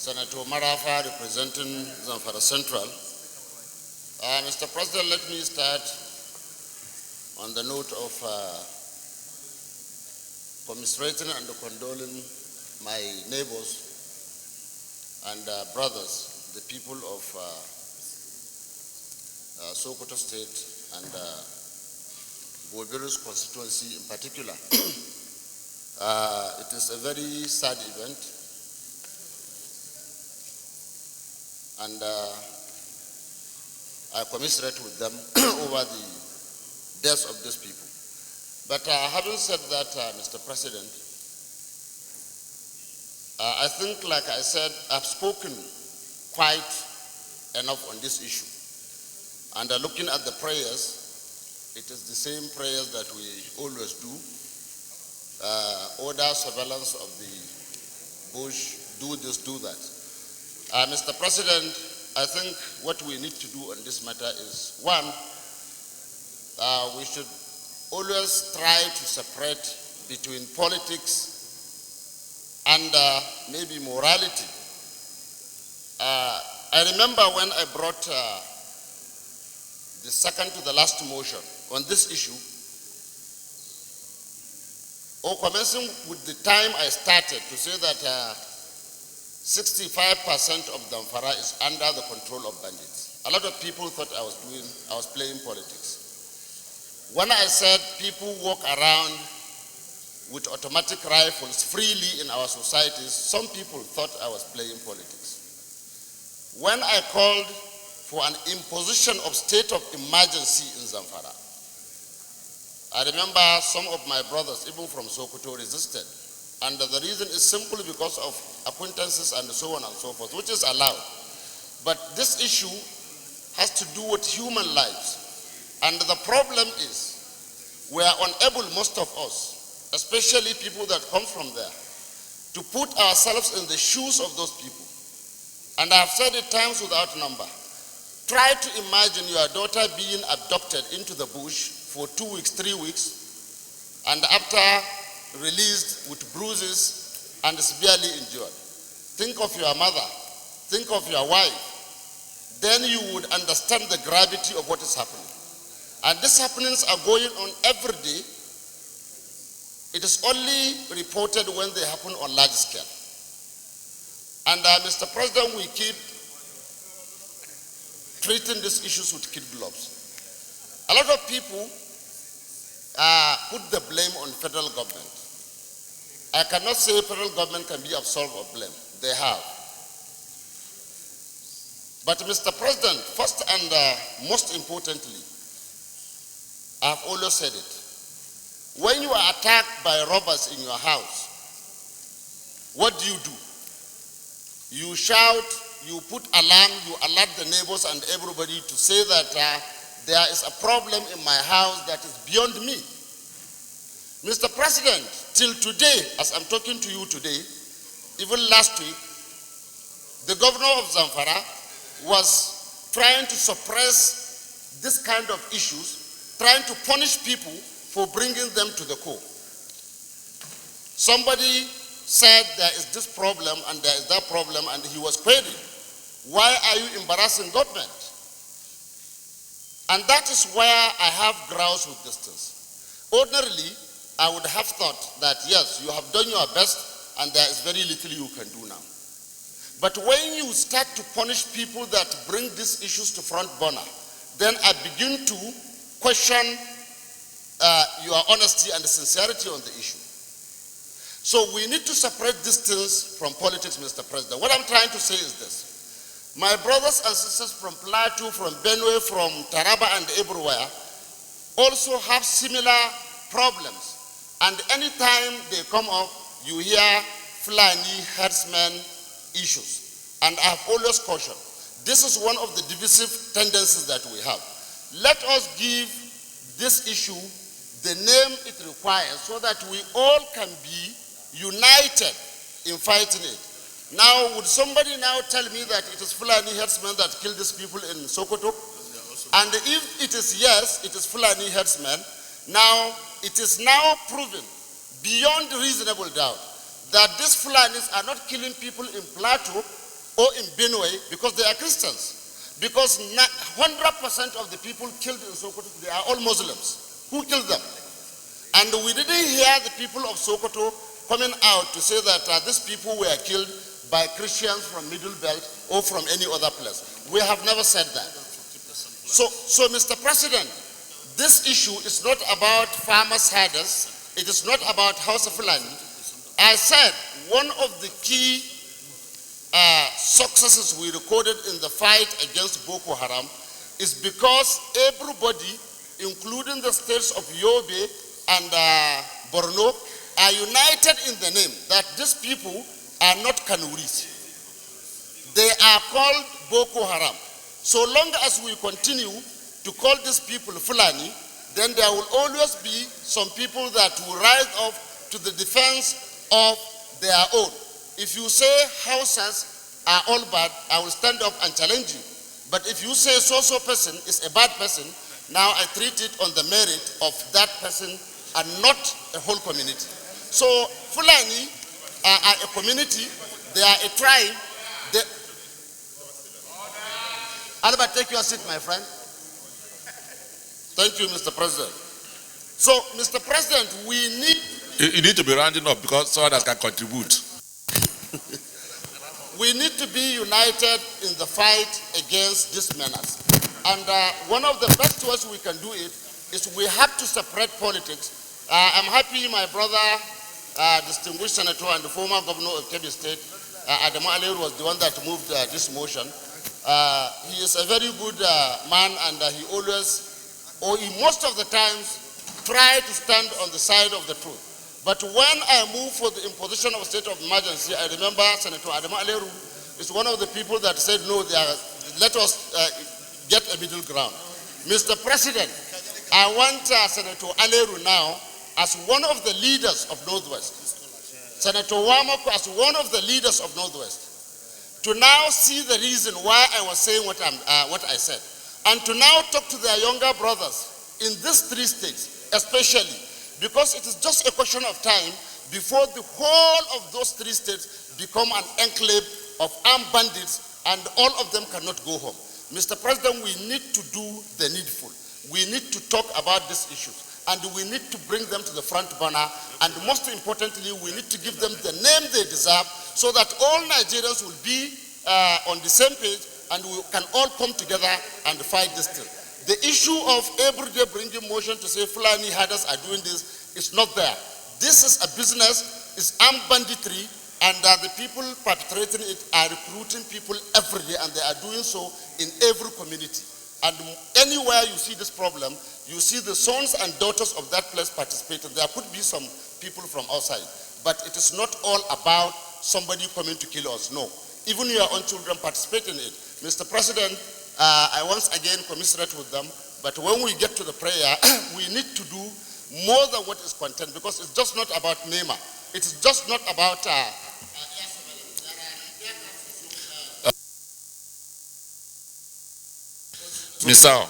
Senator Marafa representing Zamfara Central. Mr. President, let me start on the note of commiserating and condoling my neighbors and brothers, the people of Sokoto State and Gov Yari's constituency in particular. It is a very sad event, and I commiserate with them over the deaths of these people. But having said that, Mr. President, I think, like I said, I've spoken quite enough on this issue. And looking at the prayers, it is the same prayers that we always do. Order surveillance of the bush, do this, do that. Mr. President, I think what we need to do on this matter is, one, we should always try to separate between politics and maybe morality. I remember when I brought the second to the last motion on this issue, or commencing with the time I started to say that 65% of Zamfara is under the control of bandits. A lot of people thought I was playing politics. When I said people walk around with automatic rifles freely in our societies, some people thought I was playing politics. When I called for an imposition of state of emergency in Zamfara, I remember some of my brothers, even from Sokoto, resisted. And the reason is simply because of acquaintances and so on and so forth, which is allowed. But this issue has to do with human lives. And the problem is we are unable, most of us, especially people that come from there, to put ourselves in the shoes of those people. And I've said it times without number. Try to imagine your daughter being abducted into the bush for 2 weeks, 3 weeks, and after released with bruises and severely injured. Think of your mother, think of your wife. Then you would understand the gravity of what is happening. And these happenings are going on every day. It is only reported when they happen on large scale. And Mr. President, we keep treating these issues with kid gloves. A lot of people put the blame on federal government. I cannot say federal government can be absolved of blame. They have. But Mr. President, first and most importantly, I've always said it. When you are attacked by robbers in your house, what do? You shout, you put alarm, you alert the neighbors and everybody to say that there is a problem in my house that is beyond me. Mr. President, till today, as I'm talking to you today, even last week, the governor of Zamfara was trying to suppress this kind of issues, trying to punish people for bringing them to the court. Somebody said there is this problem and there is that problem, and he was querying, why are you embarrassing government? And that is where I have grounds with this thing. Ordinarily, I would have thought that, yes, you have done your best and there is very little you can do now. But when you start to punish people that bring these issues to front burner, then I begin to question your honesty and sincerity on the issue. So we need to separate these things from politics, Mr. President. What I'm trying to say is this. My brothers and sisters from Plateau, from Benue, from Taraba and everywhere also have similar problems. And anytime they come up, you hear Fulani herdsmen issues. And I have always cautioned, this is one of the divisive tendencies that we have. Let us give this issue the name it requires so that we all can be united in fighting it. Now, would somebody now tell me that it is Fulani herdsmen that killed these people in Sokoto? And if it is yes, it is Fulani herdsmen, now it is now proven beyond reasonable doubt that these Fulanis are not killing people in Plateau, or in Benue because they are Christians. Because 100% of the people killed in Sokoto, they are all Muslims. Who killed them? And we didn't hear the people of Sokoto coming out to say that these people were killed by Christians from Middle Belt or from any other place. We have never said that. So Mr. President, this issue is not about farmers' herders. It is not about House of Fulani. I said one of the key successes we recorded in the fight against Boko Haram is because everybody, including the states of Yobe and Borno, are united in the name that these people are not Kanuris. They are called Boko Haram. So long as we continue to call these people Fulani, then there will always be some people that will rise up to the defense of their own. If you say Hausas are all bad, I will stand up and challenge you. But if you say so-so person is a bad person, now I treat it on the merit of that person and not a whole community. So Fulani are a community, they are a tribe. Albert, take your seat, my friend. Thank you, Mr. President. So, Mr. President, we need... You need to be rounding up because so others can contribute. We need to be united in the fight against this menace. And one of the best ways we can do it is we have to separate politics. I'm happy my brother, distinguished senator and the former governor of Kebbi State, Adamu Aliyu, was the one that moved this motion. He is a very good man, and he always, or he most of the times, try to stand on the side of the truth. But when I moved for the imposition of state of emergency, I remember Senator Adamu Aliyu is one of the people that said, no, let us get a middle ground. Mr. President, I want Senator Aliyu now as one of the leaders of Northwest, Senator Wamako as one of the leaders of Northwest, to now see the reason why I was saying what I said, and to now talk to their younger brothers in these three states, especially, because it is just a question of time before the whole of those three states become an enclave of armed bandits and all of them cannot go home. Mr. President, we need to do the needful. We need to talk about these issues and we need to bring them to the front burner, and most importantly, we need to give them the name they deserve so that all Nigerians will be on the same page and we can all come together and fight this thing. The issue of every day bringing motion to say Fulani herders are doing this is not there. This is a business, it's armed banditry, and the people perpetrating it are recruiting people every day, and they are doing so in every community. And anywhere you see this problem, you see the sons and daughters of that place participating. There could be some people from outside, but it is not all about somebody coming to kill us, no. Even your own children participate in it. Mr. President, I once again commiserate with them, but when we get to the prayer, we need to do more than what is content, because it's just not about NEMA. It's just not about... Mr.